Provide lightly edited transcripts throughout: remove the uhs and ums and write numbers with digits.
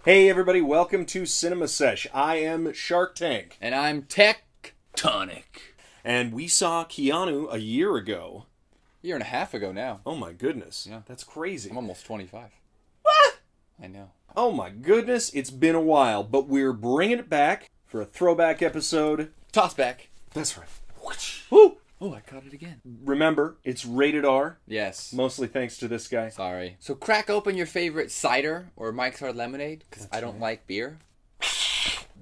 Hey everybody, welcome to cinemasesh. I am Shark Tank. And I'm Tectonic. And we saw Keanu a year ago. Year and a half ago now. Oh my goodness. Yeah. That's crazy. I'm almost 25. What? I know. Oh my goodness, it's been a while, but we're bringing it back for a throwback episode. Toss back. That's right. Woo! Oh, I caught it again. Remember, it's rated R. Yes. Mostly thanks to this guy. Sorry. So crack open your favorite cider or Mike's Hard Lemonade, because I don't like beer.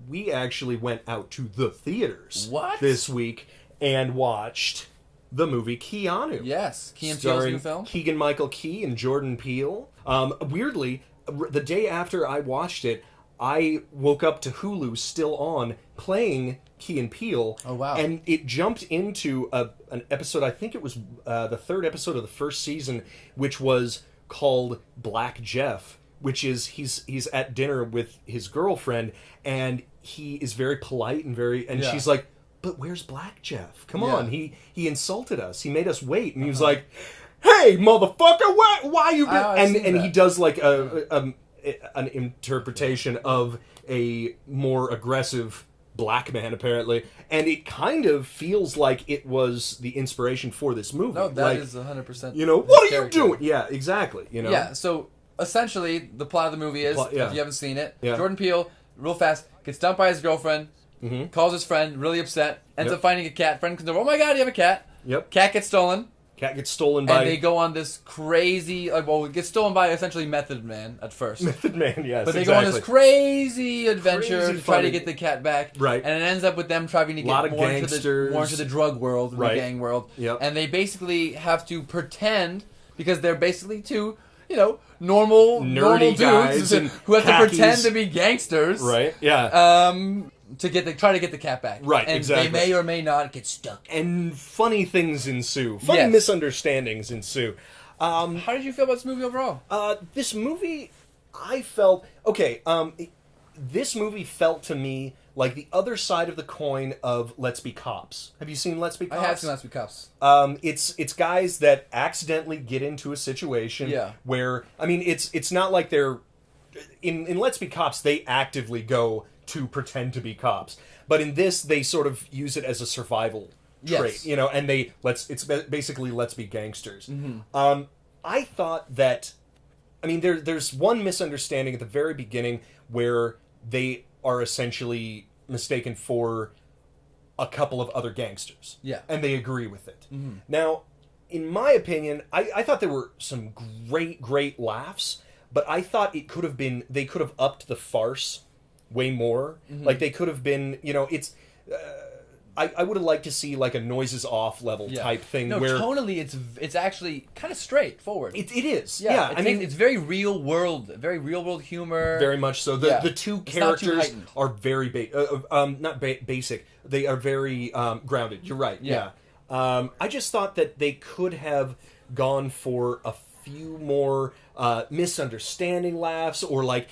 We actually went out to the theaters What? this week and watched the movie Keanu. Yes. Keanu-Michael's Starring new film. Keegan-Michael Key and Jordan Peele. Weirdly, the day after I watched it, I woke up to Hulu still on, playing Key and Peele. Oh, wow. And it jumped into an episode, I think it was the third episode of the first season, which was called Black Jeff, which is he's at dinner with his girlfriend, and he is very polite and she's like, but where's Black Jeff? Come on, he insulted us. He made us wait. And he was like, hey, motherfucker, why you... And he does like an interpretation of a more aggressive black man, apparently, and it kind of feels like it was the inspiration for this movie. No, that is 100%. You know, what are you doing? Yeah, exactly. You know. Yeah. So essentially, the plot of the movie is, if you haven't seen it, Jordan Peele, real fast, gets dumped by his girlfriend, calls his friend, really upset, ends up finding a cat. Friend comes over, oh my god, you have a cat. Yep. Cat gets stolen. Cat gets stolen by... And they go on this crazy... it gets stolen by essentially Method Man at first. Method Man, yes, But they go on this crazy adventure to try to get the cat back. Right. And it ends up with them trying to get more into the drug world, the gang world. Yep. And they basically have to pretend, because they're basically two... normal dudes who have to pretend to be gangsters. Right, yeah. To try to get the cat back. Right, and exactly. they may or may not get stuck. And funny things ensue. Funny misunderstandings ensue. How did you feel about this movie overall? This movie, I felt... Okay, this movie felt to me like the other side of the coin of Let's Be Cops. Have you seen Let's Be Cops? I have seen Let's Be Cops. It's guys that accidentally get into a situation where... I mean, it's not like they're... In Let's Be Cops, they actively go to pretend to be cops. But in this, they sort of use it as a survival trait, and it's basically let's be gangsters. Mm-hmm. I thought that, there's one misunderstanding at the very beginning where they are essentially mistaken for a couple of other gangsters. Yeah. And they agree with it. Mm-hmm. Now, in my opinion, I thought there were some great laughs, but I thought they could have upped the farce way more. Mm-hmm. Like, they could have been, it's... I would have liked to see, like, a noises off level type thing. No, where tonally, it's actually kind of straighthtforward. It is, yeah. It's very real world humor. Very much so. The two characters are very... basic. They are very grounded. You're right, yeah. I just thought that they could have gone for a few more misunderstanding laughs, or, like...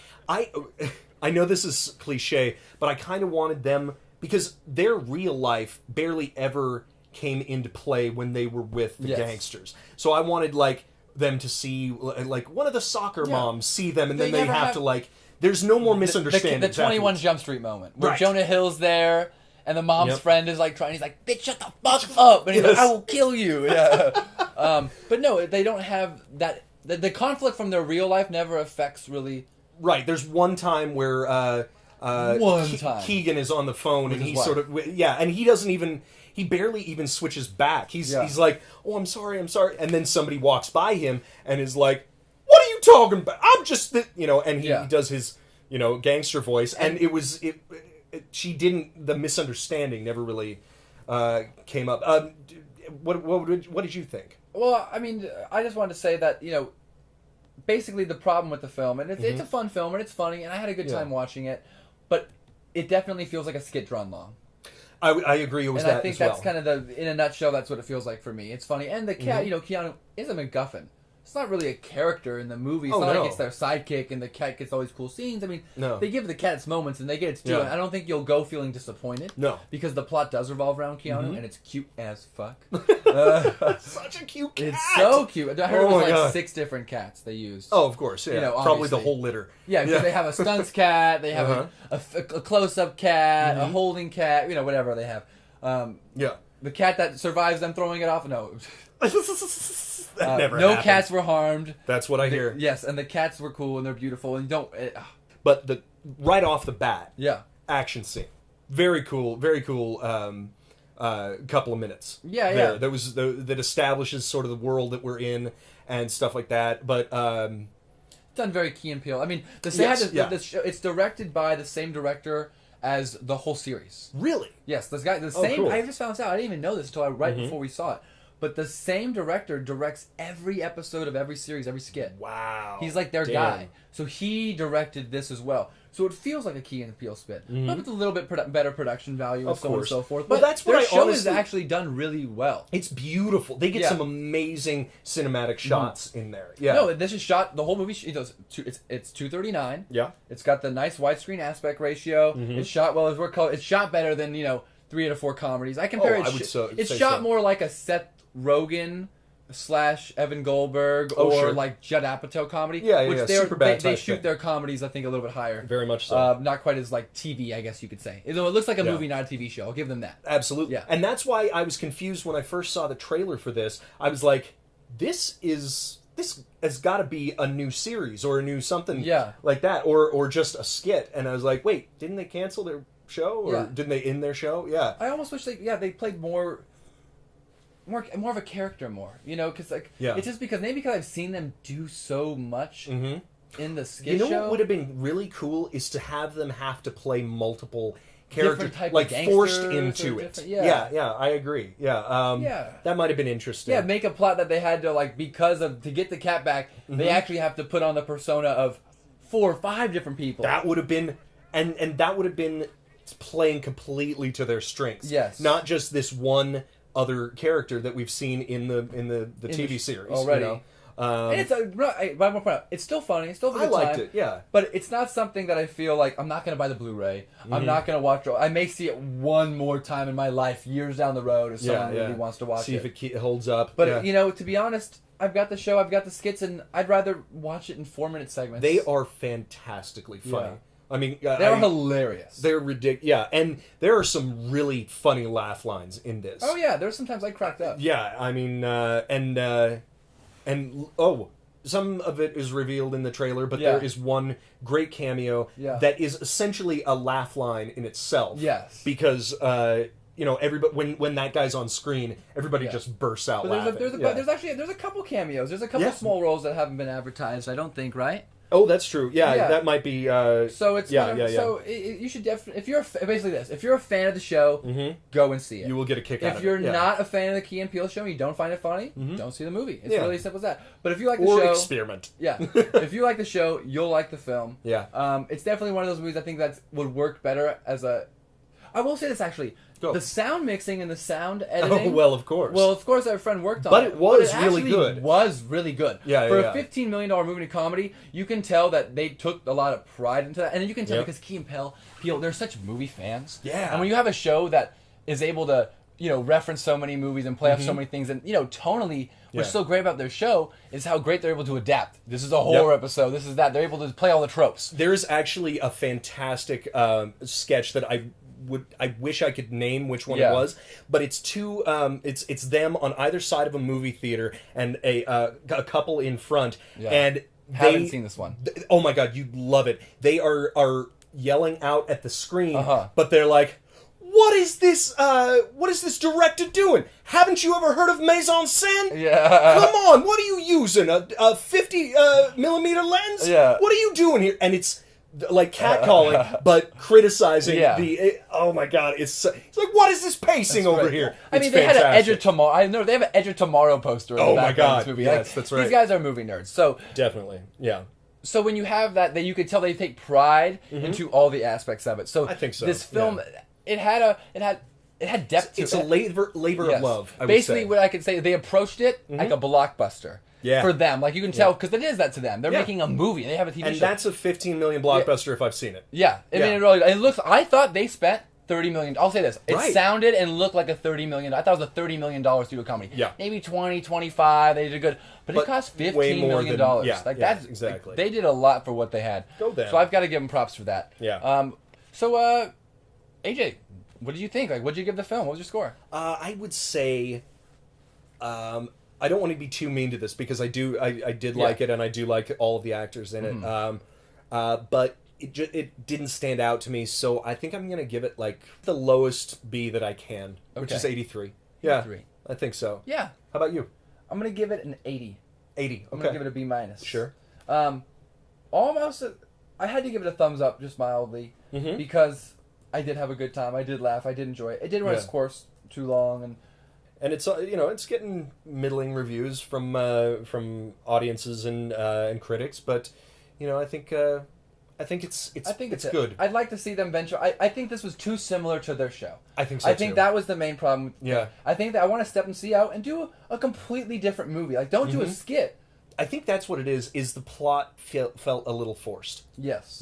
I know this is cliche, but I kind of wanted them, because their real life barely ever came into play when they were with the gangsters. So I wanted, like, them to see, like, one of the soccer moms see them, and then they have to, like, there's no more misunderstandings. The 21 Jump Street moment, where Jonah Hill's there, and the mom's friend is, like, trying, he's like, bitch, shut the fuck up, and he's like, I will kill you. Yeah. But no, they don't have that, the conflict from their real life never affects, really... Right, there's one time where Keegan is on the phone and he sort of... Yeah, and he barely even switches back. He's like, oh, I'm sorry. And then somebody walks by him and is like, what are you talking about? I'm just... and he does his, gangster voice. And the misunderstanding never really came up. What did you think? Well, I just wanted to say that, basically the problem with the film, and it's a fun film, and it's funny, and I had a good time watching it, but it definitely feels like a skit drawn long. I agree with that as well. And I think that's kind of in a nutshell, that's what it feels like for me. It's funny, and the cat, Keanu is a MacGuffin. it's not really a character in the movie. It's not like it's their sidekick and the cat gets all these cool scenes. I mean, they give the cat its moments and they get its due. I don't think you'll go feeling disappointed. No. Because the plot does revolve around Keanu and it's cute as fuck. Such a cute cat. It's so cute. I heard it was like 6 different cats they used. Oh, of course. Yeah. You know, probably the whole litter. Yeah, because they have a stunts cat, they have a close-up cat, a holding cat, whatever they have. The cat that survives them throwing it off, no. That never no happened. Cats were harmed. That's what I hear. Yes, and the cats were cool and they're beautiful and But right off the bat, action scene, very cool, couple of minutes. Yeah. That establishes sort of the world that we're in and stuff like that. But done very Key and Peele. I mean, it's directed by the same director as the whole series. Really? Yes, this guy, same. Cool. I just found this out. I didn't even know this until before we saw it. But the same director directs every episode of every series, every skit. Wow. He's like their guy. So he directed this as well. So it feels like a Key and Peele spin. But with a little bit better production value and so on and so forth. But that's what their show is actually done really well. It's beautiful. They get some amazing cinematic shots in there. Yeah. No, this is shot, the whole movie, it's 2:39. Yeah. It's got the nice widescreen aspect ratio. It's shot well, as we're called. It's shot better than, 3 out of 4 comedies. I compare it. It's shot more like a Seth Rogen / Evan Goldberg like Judd Apatow comedy. Which they shoot their comedies, I think, a little bit higher. Very much so. Not quite as like TV, I guess you could say. It looks like a movie, not a TV show. I'll give them that. Absolutely. Yeah. And that's why I was confused when I first saw the trailer for this. I was like, this has got to be a new series or a new something like that, or just a skit. And I was like, wait, didn't they cancel their show or didn't they end their show? Yeah. I almost wish they played more of a character because it's just because I've seen them do so much in the skit show. What would have been really cool is to have them have to play multiple characters, like forced into it. Yeah, I agree. Yeah, that might have been interesting. Yeah, make a plot that they had to to get the cat back, they actually have to put on the persona of 4 or 5 different people. That would have been, and that would have been playing completely to their strengths. Yes, not just this one other character that we've seen in the TV series already. And it's still funny. It's still a good time. I liked it, yeah. But it's not something that I feel like I'm not going to buy the Blu-ray. I'm not going to watch it. I may see it one more time in my life, years down the road, if someone really wants to watch it. See if it holds up. But, to be honest, I've got the show, I've got the skits, and I'd rather watch it in 4-minute segments. They are fantastically funny. Yeah. I mean, they're hilarious. They're ridiculous. Yeah, and there are some really funny laugh lines in this. Oh yeah, there's sometimes I cracked up. Yeah, I mean, some of it is revealed in the trailer, but there is one great cameo that is essentially a laugh line in itself. Yes, because everybody when that guy's on screen, everybody just bursts out laughing. There's a couple cameos. There's a couple small roles that haven't been advertised. I don't think, right? Oh, that's true. Yeah, that might be. So it's So you should definitely, if you're a fan of the show, go and see it. You will get a kick out of it. If you're not a fan of the Key and Peele show and you don't find it funny, don't see the movie. It's really simple as that. But if you like the show, experiment. Yeah, if you like the show, you'll like the film. Yeah. It's definitely one of those movies I think that would work better as a. I will say this actually. Go. The sound mixing and the sound editing. Oh, well, of course. Well, of course, our friend worked on it. But it was really good. It was really good. Yeah, For a $15 million movie and comedy, you can tell that they took a lot of pride into that. And then you can tell because Key and Peele, they're such movie fans. Yeah. And when you have a show that is able to, reference so many movies and play off so many things, and, tonally, what's so great about their show is how great they're able to adapt. This is a horror episode. This is that. They're able to play all the tropes. There's actually a fantastic sketch that I wish I could name which one it was, but it's two. It's them on either side of a movie theater and a couple in front, and haven't seen this one. Oh my god, you'd love it. They are yelling out at the screen, but they're like, "What is this? What is this director doing? Haven't you ever heard of mise en scène? Yeah, come on, what are you using? A 50 millimeter lens? Yeah, what are you doing here?" And it's like catcalling, but criticizing oh my god, it's like, what is this pacing over here? I mean, they had an Edge of Tomorrow. I know they have an Edge of Tomorrow poster. Oh my god, this movie. Yes, that's right. These guys are movie nerds, so definitely, yeah. So when you have that you could tell they take pride into all the aspects of it. So I think so. This film, it had depth to it. It's a labor of love. Basically, what I could say, they approached it like a blockbuster. for them. Like, you can tell, because it is that to them. They're making a movie. They have a TV show. And that's a $15 million blockbuster if I've seen it. Yeah. I mean, it looks, I thought they spent $30 million. I'll say this. It sounded and looked like a $30 million. I thought it was a $30 million studio comedy. Yeah. Maybe 20, 25. They did good. But it cost $15 million. That's exactly. Like, they did a lot for what they had. Go them. So I've got to give them props for that. Yeah. So, AJ, what did you think? Like, what did you give the film? What was your score? I would say, I don't want to be too mean to this because I did like it, and I do like all of the actors in it. But it didn't stand out to me, so I think I'm going to give it, like, the lowest B that I can, which is 83. Yeah, 83. I think so. Yeah. How about you? I'm going to give it an 80. 80, okay. I'm going to give it a B minus. Sure. Almost, I had to give it a thumbs up, just mildly, because I did have a good time. I did laugh. I did enjoy it. It didn't run its course too long, and it's it's getting middling reviews from audiences and critics, but I think it's good. I'd like to see them venture. I think this was too similar to their show. I think so. I think that was the main problem. Yeah. I think that I want to step and see out and do a completely different movie. Like, don't do a skit. I think that's what it is the plot felt a little forced. Yes.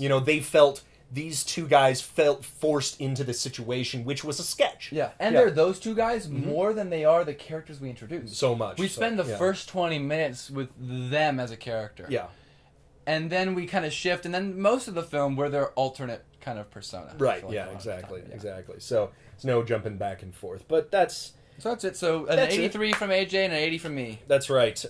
These two guys felt forced into this situation, which was a sketch. Yeah, and they're those two guys more than they are the characters we introduce. So much. We spend the first 20 minutes with them as a character. Yeah. And then we kind of shift, and then most of the film we're their alternate kind of persona. Right, exactly. So it's no jumping back and forth. But that's it. So an 83 from AJ and an 80 from me. That's right.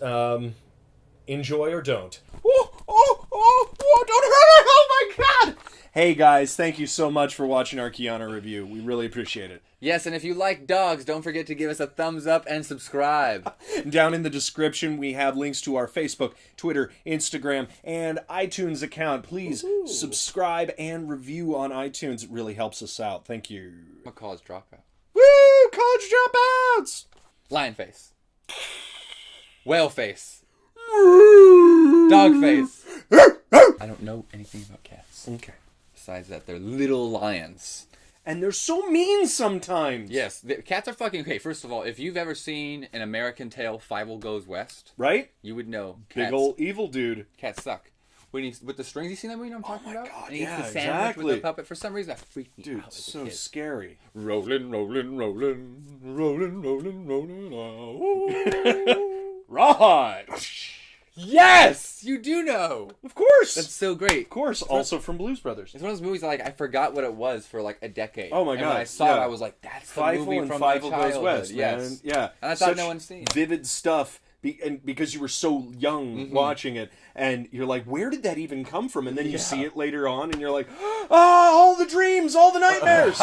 Enjoy or don't. Don't hurt her! Oh my god! Hey guys, thank you so much for watching our Keanu review. We really appreciate it. Yes, and if you like dogs, don't forget to give us a thumbs up and subscribe. Down in the description, we have links to our Facebook, Twitter, Instagram, and iTunes account. Please subscribe and review on iTunes. It really helps us out. Thank you. I'm a college dropout. Woo! College dropouts! Lion face. Whale face. Dog face. I don't know anything about cats. Okay. Besides that, they're little lions. And they're so mean sometimes. Yes, cats are fucking... Okay, first of all, if you've ever seen an American Tail, Fievel Goes West... Right? You would know. Big old evil dude. Cats suck. With the strings, you see that movie I'm talking about? God, and he eats the sandwich with the puppet. For some reason, that freaked me Dude, out. Dude, so scary. Rolling, rolling, rolling. Rolling, rolling, rolling. Right. Yes! You do know! Of course! That's so great. Of course, also from Blues Brothers. It's one of those movies I forgot what it was for like a decade. Oh my god. And when I saw it, I was like, that's the movie from my childhood. Goes West, yes. Man. Yeah. And I thought no one's seen it. Vivid stuff. And because you were so young watching it, and you're like, where did that even come from? And then you see it later on, and you're like, all the dreams, all the nightmares.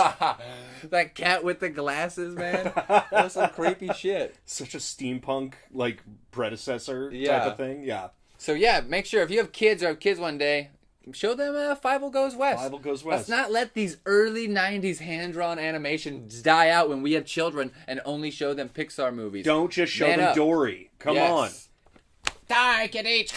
That cat with the glasses, man. That was some creepy shit. Such a steampunk, like, predecessor type of thing. Yeah. So, yeah, make sure if you have kids or have kids one day, show them Fievel Goes West. Fievel Goes West. Let's not let these early 90s hand-drawn animations die out when we have children and only show them Pixar movies. Don't just show them Dory. Come on. Die, kiddies!